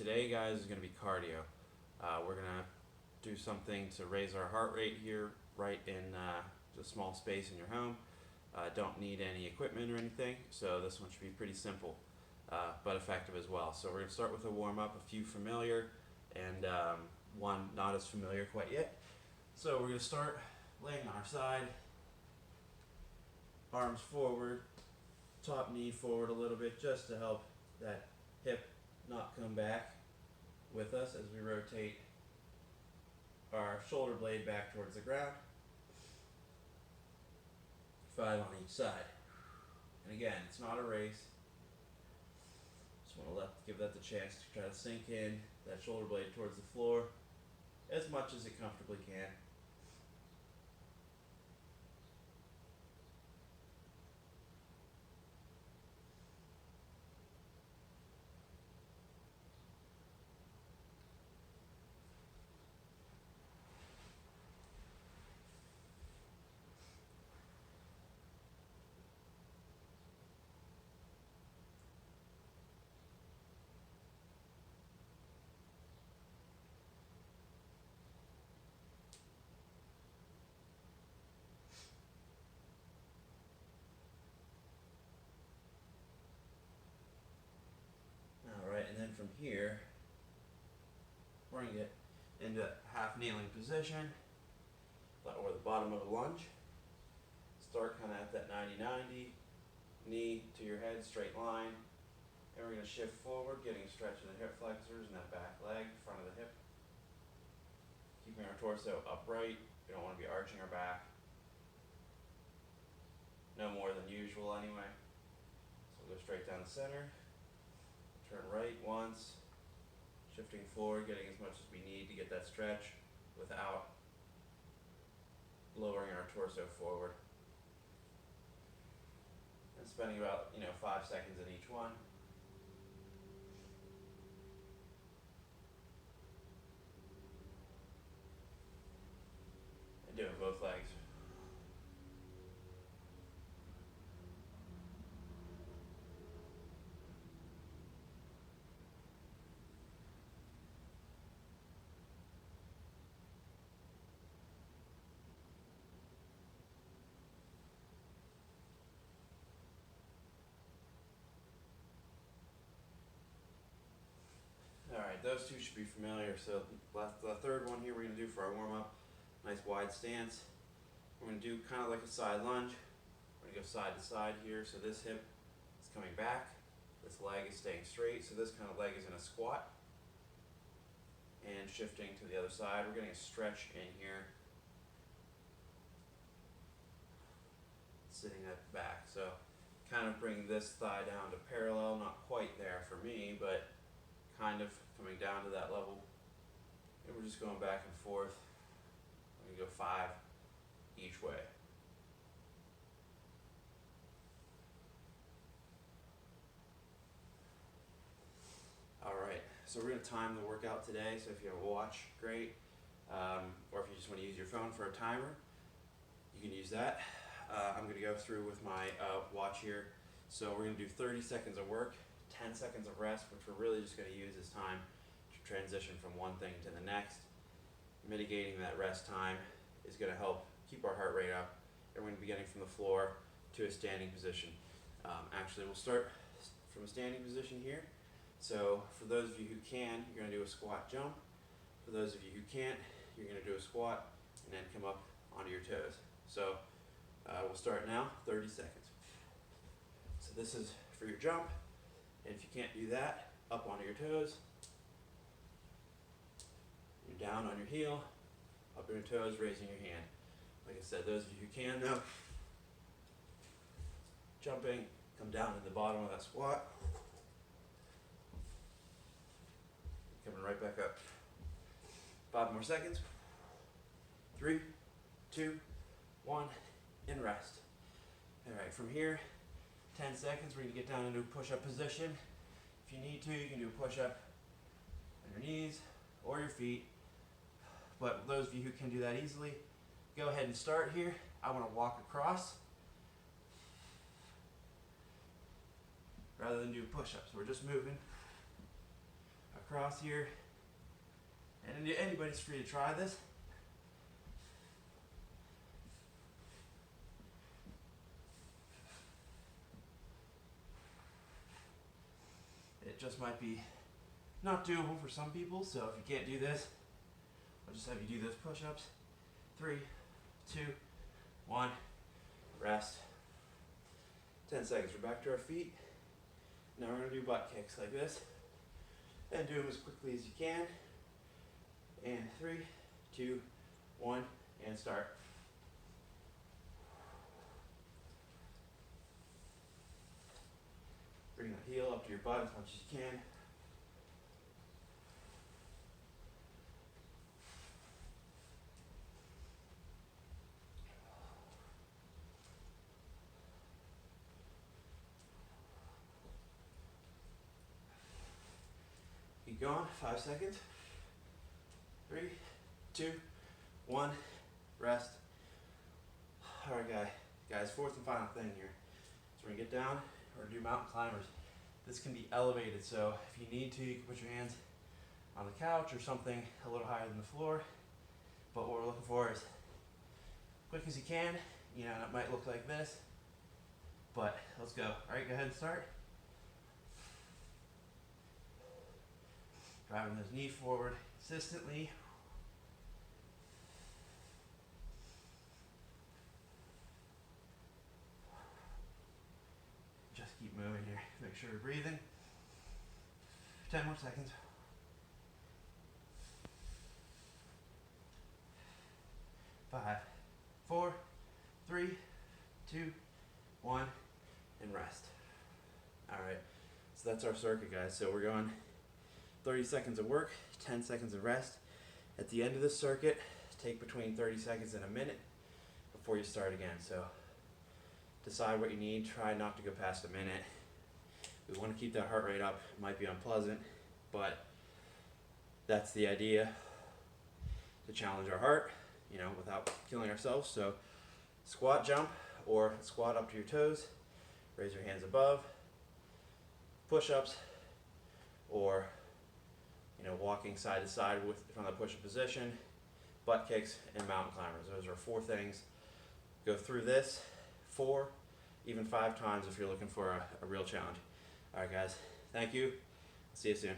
today, guys, is going to be cardio. We're going to do something to raise our heart rate here, right in a small space in your home. Don't need any equipment or anything, so this one should be pretty simple, but effective as well. So we're going to start with a warm-up, a few familiar, and one not as familiar quite yet. So we're going to start laying on our side, arms forward, top knee forward a little bit, just to help that hip not come back with us as we rotate our shoulder blade back towards the ground. 5 on each side. And again, it's not a race. Just want to give that the chance to try to sink in that shoulder blade towards the floor as much as it comfortably can. Alright, and then from here, we're going to get into half kneeling position, or the bottom of a lunge. Start kind of at that 90-90, knee to your head, straight line. And we're going to shift forward, getting a stretch of the hip flexors and that back leg, front of the hip. Keeping our torso upright. We don't want to be arching our back. No more than usual anyway. So we'll go straight down the center. Turn right once. Shifting forward, getting as much as we need to get that stretch without lowering our torso forward. And spending about 5 seconds in each one. And doing both legs. Alright, those two should be familiar. So the third one here we're going to do for our warm-up, nice wide stance. We're going to do kind of like a side lunge. We're going to go side to side here. So this hip is coming back. This leg is staying straight. So this kind of leg is in a squat. And shifting to the other side. We're getting a stretch in here. Sitting at the back. So kind of bring this thigh down to parallel. Not quite there for me, but kind of coming down to that level. And we're just going back and forth. I'm going to go 5 each way. Alright, so we're going to time the workout today. So if you have a watch, great. Or if you just want to use your phone for a timer, you can use that. I'm going to go through with my watch here. So we're going to do 30 seconds of work, 10 seconds of rest, which we're really just going to use this time to transition from one thing to the next. Mitigating that rest time is going to help keep our heart rate up. And we're going to be getting from the floor to a standing position. Actually, we'll start from a standing position here. So for those of you who can, you're going to do a squat jump. For those of you who can't, you're going to do a squat and then come up onto your toes. So we'll start now, 30 seconds. So this is for your jump. And if you can't do that, up onto your toes. You're down on your heel, up on your toes, raising your hand. Like I said, those of you who can though, jumping, come down to the bottom of that squat. Coming right back up. 5 more seconds. 3, 2, 1, and rest. Alright, from here, 10 seconds, we're going to get down into a push-up position. If you need to, you can do a push-up on your knees or your feet. But those of you who can do that easily, go ahead and start here. I want to walk across rather than do push-ups. We're just moving across here. And anybody's free to try this. It just might be not doable for some people, so if you can't do this, I'll just have you do those push-ups. 3, 2, 1, rest. 10 seconds, we're back to our feet. Now we're gonna do butt kicks like this, and do them as quickly as you can. And 3, 2, 1, and start. Bring the heel up to your butt as much as you can. Keep going, 5 seconds. 3, 2, 1, rest. Alright guys, fourth and final thing here. So we're gonna get down, we're gonna do mountain climbers. This can be elevated, so if you need to, you can put your hands on the couch or something a little higher than the floor. But what we're looking for is quick as you can. You know, and it might look like this, but let's go. Alright, go ahead and start. Driving those knees forward consistently. Just keep moving here. Make sure you're breathing. 10 more seconds. 5, 4, 3, 2, 1, and rest. Alright, so that's our circuit, guys. So we're going 30 seconds of work, 10 seconds of rest. At the end of this circuit, take between 30 seconds and a minute before you start again. So decide what you need, try not to go past a minute. We want to keep that heart rate up. It might be unpleasant, but that's the idea, to challenge our heart, you know, without killing ourselves. So squat jump, or squat up to your toes, raise your hands above, push-ups, or you know, walking side to side from the push-up position, butt kicks, and mountain climbers. Those are 4 things. Go through this 4, even 5 times if you're looking for a real challenge. All right, guys. Thank you. See you soon.